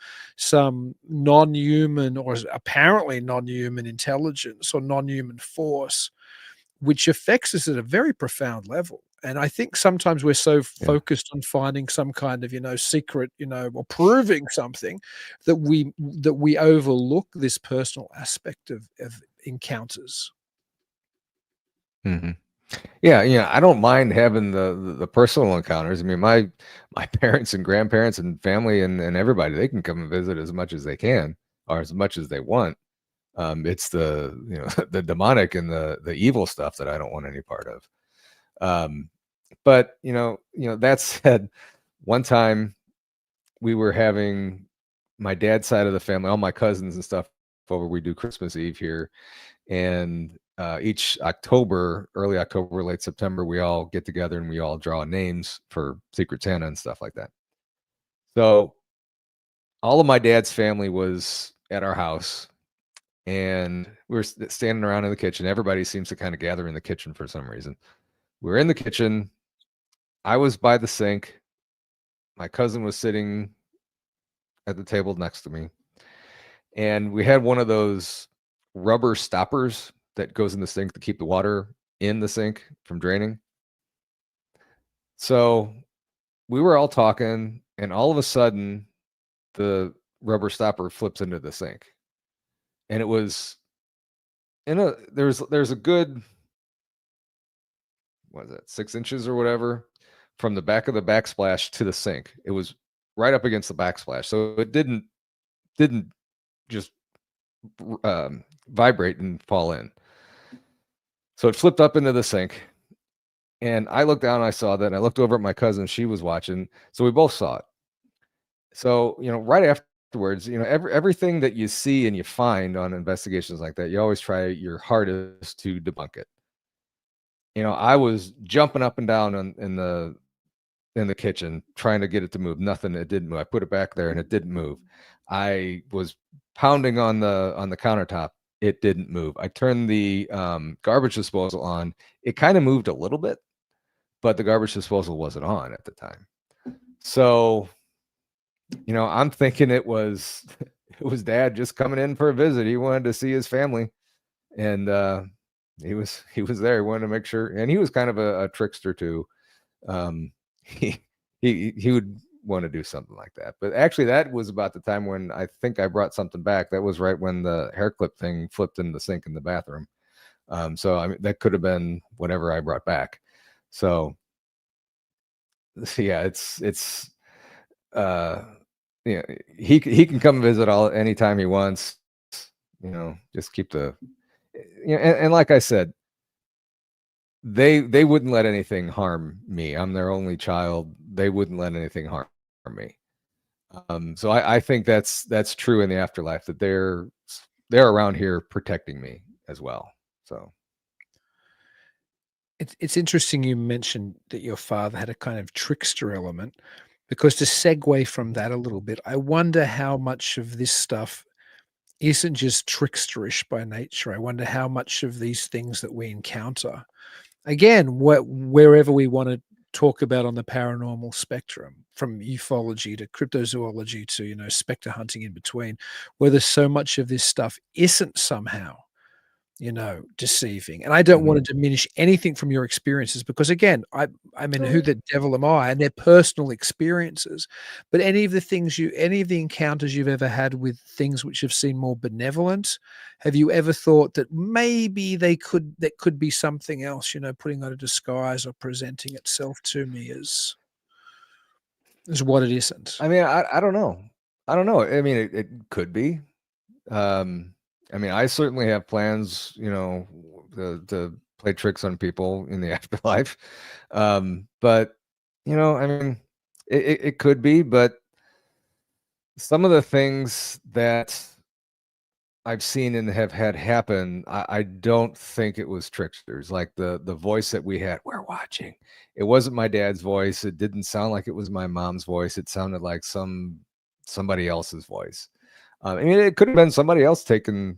non-human or apparently non-human intelligence or non-human force, which affects us at a very profound level. And I think sometimes we're so focused on finding some kind of secret, or proving something, that we overlook this personal aspect of encounters. Yeah, I don't mind having the personal encounters. I mean, my parents and grandparents and family and everybody, they can come and visit as much as they can or as much as they want. It's the the demonic and the evil stuff that I don't want any part of. But that said, one time we were having my dad's side of the family, all my cousins and stuff over. We do Christmas Eve here, and each October, early October, late September, we all get together and we all draw names for Secret Santa and stuff like that. So all of my dad's family was at our house, and we were standing around in the kitchen. Everybody seems to kind of gather in the kitchen for some reason. We're in the kitchen. I was by the sink. My cousin was sitting at the table next to me, and we had one of those rubber stoppers that goes in the sink to keep the water in the sink from draining. So we were all talking, and all of a sudden, the rubber stopper flips into the sink, and it was there's a good, what is it, 6 inches or whatever from the back of the backsplash to the sink. It was right up against the backsplash, so it didn't just vibrate and fall in. So it flipped up into the sink, and I looked down and I saw that, and I looked over at my cousin. She was watching, so we both saw it. So, right afterwards, everything that you see and you find on investigations like that, you always try your hardest to debunk it. I was jumping up and down in the kitchen trying to get it to move. Nothing. It didn't move. I put it back there and it didn't move. I was pounding on the countertop. It didn't move. I turned the garbage disposal on. It kind of moved a little bit, but the garbage disposal wasn't on at the time. So, I'm thinking it was Dad just coming in for a visit. He wanted to see his family, and he was there. He wanted to make sure, and he was kind of a trickster too. He would want to do something like that. But actually, that was about the time when I think I brought something back. That was right when the hair clip thing flipped in the sink in the bathroom. So I mean, that could have been whatever I brought back. So yeah, it's he can come visit anytime he wants. Just keep the and like I said, they wouldn't let anything harm me. I'm their only child. They wouldn't let anything harm me. So I think that's true in the afterlife, that they're around here protecting me as well. So It's interesting you mentioned that your father had a kind of trickster element, because to segue from that a little bit, I wonder how much of this stuff isn't just tricksterish by nature. I wonder how much of these things that we encounter, again, wherever we want to talk about on the paranormal spectrum, from ufology to cryptozoology to, specter hunting in between, whether so much of this stuff isn't somehow deceiving. And I don't want to diminish anything from your experiences, because again, I mean, who the devil am I? And they're personal experiences. But any of the encounters you've ever had with things which have seemed more benevolent, have you ever thought that maybe that could be something else, putting on a disguise or presenting itself to me as what it isn't? I mean, I don't know. I don't know. I mean, it could be. I mean, I certainly have plans, to play tricks on people in the afterlife. But, I mean, it could be, but some of the things that I've seen and have had happen, I don't think it was tricksters. Like the voice that we had, we're watching. It wasn't my dad's voice. It didn't sound like it was my mom's voice. It sounded like somebody else's voice. I mean, it could have been somebody else taking,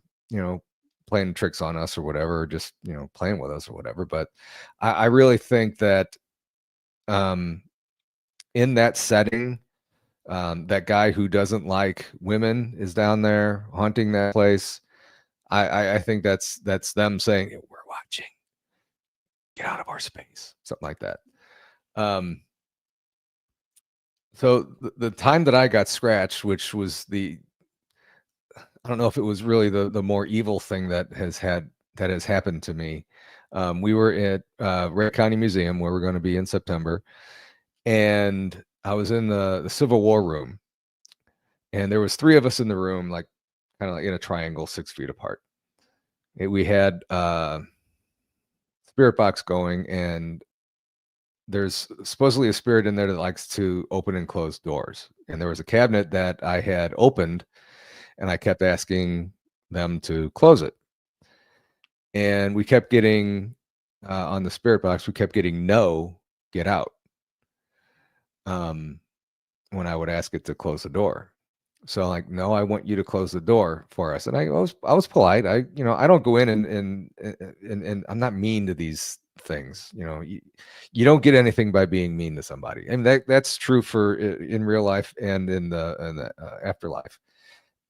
playing tricks on us or whatever, or just, playing with us or whatever. But I really think that in that setting, that guy who doesn't like women is down there haunting that place. I think that's them saying, we're watching. Get out of our space. Something like that. So the time that I got scratched, which was I don't know if it was really the more evil thing that has happened to me. We were at Red County Museum, where we're going to be in September, and I was in the Civil War room, and there was 3 of us in the room, like kind of like in a triangle, 6 feet apart. We had spirit box going, and there's supposedly a spirit in there that likes to open and close doors. And there was a cabinet that I had opened, and I kept asking them to close it. And we kept getting, on the spirit box, we kept getting, no, get out. When I would ask it to close the door. So I'm like, no, I want you to close the door for us. And I was polite. I don't go in and I'm not mean to these things. You don't get anything by being mean to somebody. And that's true for in real life and in the afterlife.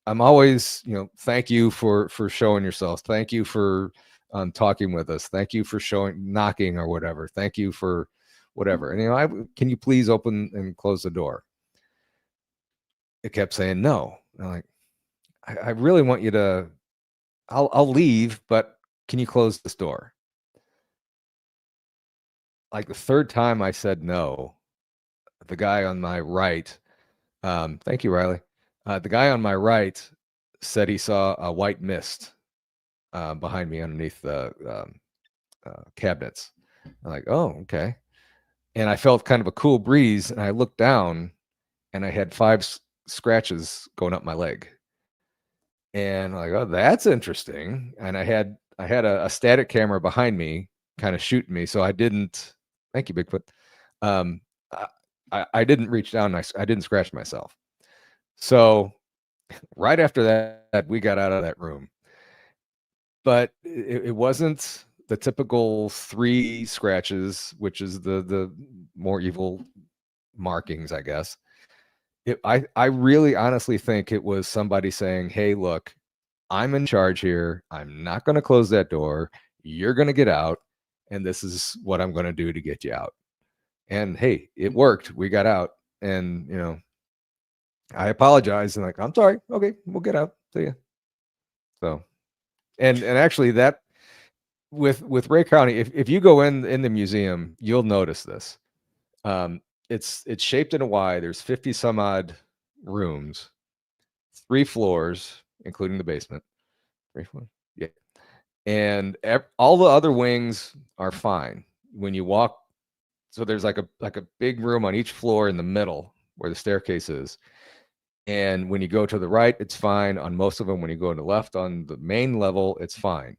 I'm always, thank you for showing yourself. Thank you for on talking with us. Thank you for knocking or whatever. Thank you for whatever. And can you please open and close the door? It kept saying no. And I'm like, I really want you to. I'll leave, but can you close this door? Like the third time I said no, the guy on my right, thank you, Riley. The guy on my right said he saw a white mist behind me underneath the cabinets. I'm like, oh, okay. And I felt kind of a cool breeze, and I looked down, and I had 5 scratches going up my leg. And I'm like, oh, that's interesting. And I had a static camera behind me, kind of shooting me, so I didn't. Thank you, Bigfoot. I didn't reach down. I didn't scratch myself. So right after that, we got out of that room. But it wasn't the typical 3 scratches, which is the more evil markings, I guess. I really honestly think it was somebody saying, hey, look, I'm in charge here. I'm not going to close that door. You're going to get out. And this is what I'm going to do to get you out. And hey, it worked. We got out. And, I apologize. And like, I'm sorry. Okay, we'll get out. See ya. So, and actually that with Ray County, if you go in the museum, you'll notice this. It's shaped in a Y. There's 50 some odd rooms, 3 floors, including the basement. 3 floors? Yeah. And all the other wings are fine. When you walk, so there's like a big room on each floor in the middle where the staircase is. And when you go to the right, it's fine on most of them. When you go to the left on the main level, it's fine.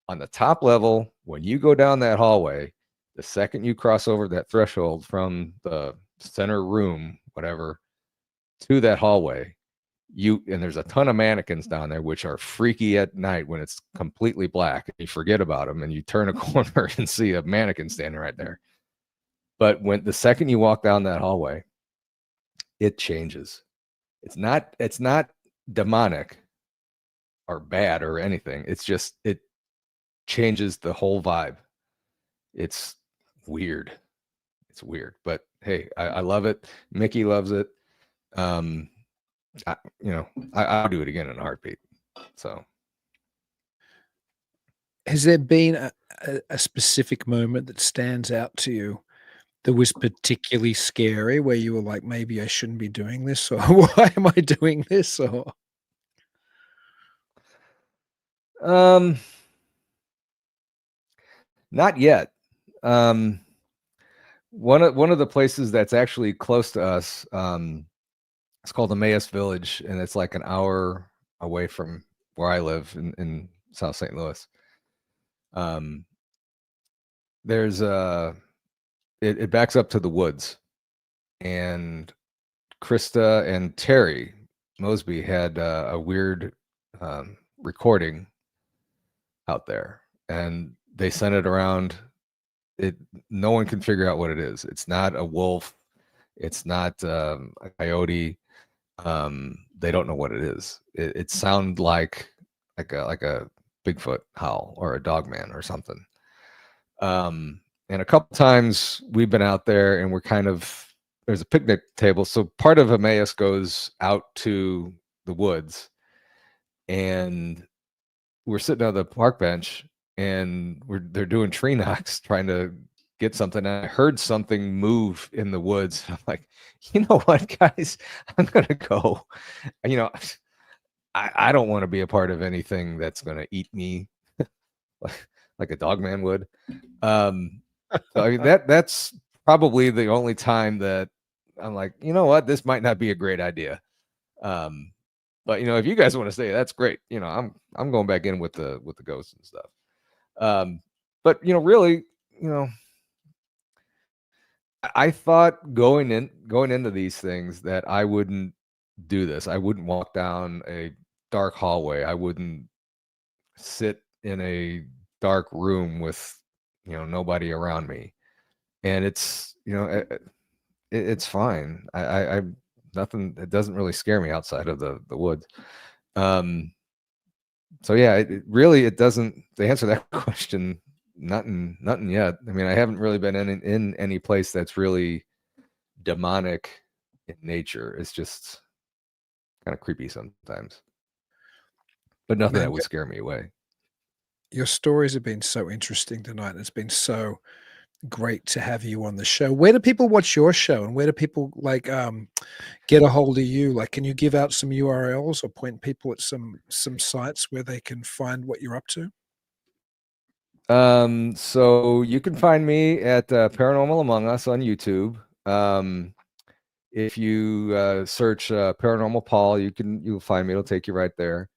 On the top level, when you go down that hallway, the second you cross over that threshold from the center room, whatever, to that hallway, and there's a ton of mannequins down there, which are freaky at night when it's completely black. You forget about them and you turn a corner and see a mannequin standing right there. But the second you walk down that hallway, it changes. It's not demonic or bad or anything. It's just, it changes the whole vibe. It's weird. It's weird, but hey, I love it. Mickey loves it. I'll do it again in a heartbeat. So, has there been a specific moment that stands out to you that was particularly scary, where you were like, maybe I shouldn't be doing this, or why am I doing this? Or not yet. One of the places that's actually close to us, it's called Emmaus Village, and it's like an hour away from where I live in South St. Louis. There's it backs up to the woods, and Krista and Terry Mosby had a weird recording out there, and they sent it around. No one can figure out what it is. It's not a wolf. It's not a coyote. They don't know what it is. It sounds like a Bigfoot howl or a dogman or something. And a couple times we've been out there, and there's a picnic table. So part of Emmaus goes out to the woods, and we're sitting on the park bench, and they're doing tree knocks, trying to get something. And I heard something move in the woods. I'm like, you know what, guys, I'm gonna go. I don't want to be a part of anything that's gonna eat me like a dogman would. So I mean, that's probably the only time that I'm like, you know what, this might not be a great idea. But if you guys want to stay, that's great. I'm going back in with the ghosts and stuff. But really, I thought going into these things that I wouldn't do this. I wouldn't walk down a dark hallway. I wouldn't sit in a dark room with nobody around me. And it's it's fine. I nothing. It doesn't really scare me outside of the woods. So yeah, it doesn't. To answer that question, nothing yet. I mean, I haven't really been in any place that's really demonic in nature. It's just kind of creepy sometimes, but nothing Man, that would scare me away. your stories have been so interesting tonight. It's been so great to have you on the show. Where do people watch your show, and where do people get a hold of you? Like, can you give out some URLs or point people at some sites where they can find what you're up to? So you can find me at Paranormal Among Us on YouTube. If you search Paranormal Paul, you'll find me. It'll take you right there.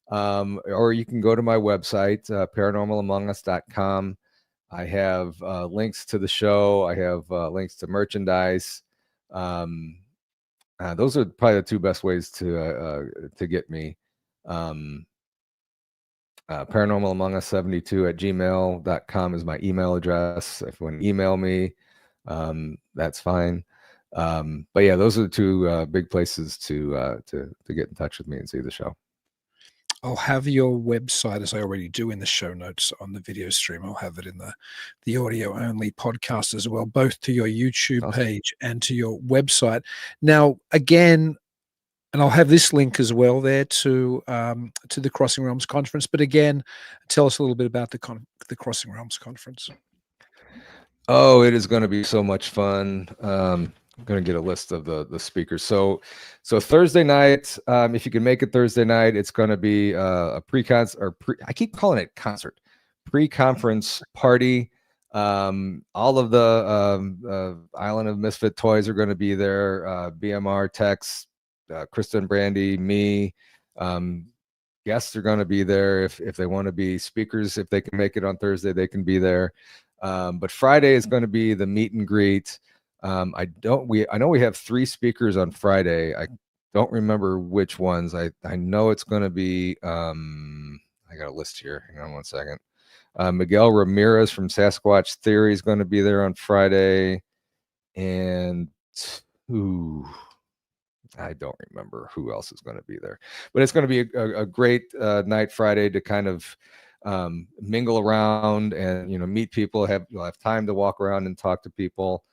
Or you can go to my website, paranormalamongus.com. I have links to the show. I have links to merchandise. Those are probably the two best ways to get me. Paranormalamongus72@gmail.com is my email address. If you want to email me, that's fine. But yeah, those are the two big places to get in touch with me and see the show. I'll have your website, as I already do, in the show notes on the video stream. I'll have it in the audio only podcast as well, both to your YouTube Awesome. page and to your website. Now, again, and I'll have this link as well there to the Crossing Realms conference. But again, tell us a little bit about the Crossing Realms conference. Oh, it is going to be so much fun. I'm going to get a list of the speakers. So Thursday night, if you can make it Thursday night, it's going to be a I keep calling it concert, pre-conference party. All of the Island of Misfit Toys are going to be there. BMR, Tex, Krista and Brandy, me. Guests are going to be there if they want to be speakers. If they can make it on Thursday, they can be there. But Friday is going to be the meet and greet. I know we have 3 speakers on Friday. I don't remember which ones. I know it's going to be I got a list here. Hang on one second. Miguel Ramirez from Sasquatch Theory is going to be there on Friday, and I don't remember who else is going to be there. But it's going to be a great night Friday to kind of mingle around and meet people. You'll have time to walk around and talk to people.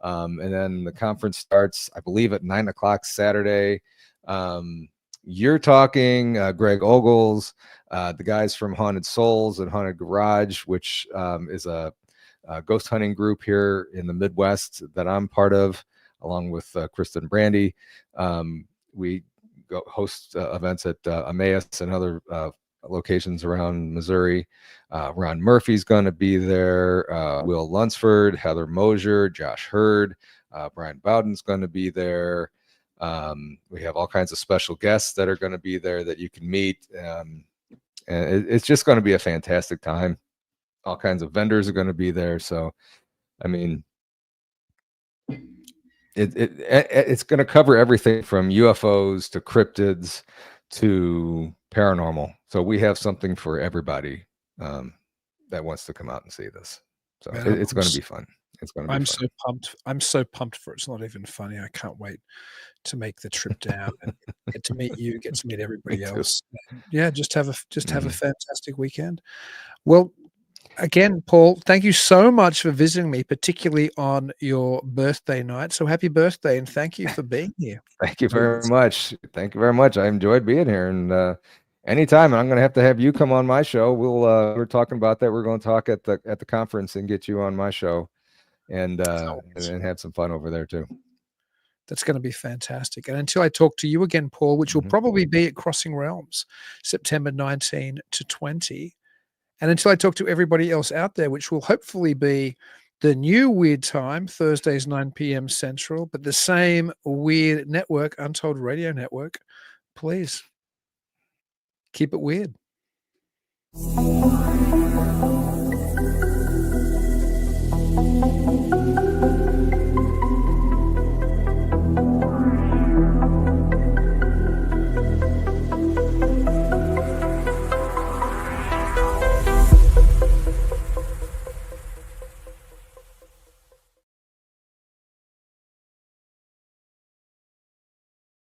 And then the conference starts, I believe, at 9:00 Saturday. You're talking Greg Ogles, the guys from Haunted Souls and Haunted Garage, which is a ghost hunting group here in the Midwest that I'm part of, along with Kristen Brandy. We go host events at Emmaus and other locations around Missouri. Ron Murphy's going to be there. Will Lunsford, Heather Mosier, Josh Hurd, Brian Bowden's going to be there. We have all kinds of special guests that are going to be there that you can meet. And it's just going to be a fantastic time. All kinds of vendors are going to be there. So, I mean, it's going to cover everything from UFOs to cryptids to paranormal. So we have something for everybody that wants to come out and see this. So it's going to be fun. It's going to be fun. So pumped. I'm so pumped for it. It's not even funny. I can't wait to make the trip down and get to meet you, get to meet everybody else. Yeah, just have a fantastic weekend. Well, again, Paul, thank you so much for visiting me, particularly on your birthday night. So happy birthday, and thank you for being here. Thank you very much. Thank you very much. I enjoyed being here, and anytime I'm going to have you come on my show. We're talking about that. We're going to talk at the conference and get you on my show, and have some fun over there too. That's going to be fantastic. And until I talk to you again, Paul, which will probably be at Crossing Realms, September 19 to 20. And until I talk to everybody else out there, which will hopefully be the new weird time, Thursdays, 9 p.m. Central, but the same weird network, Untold Radio Network, please keep it weird.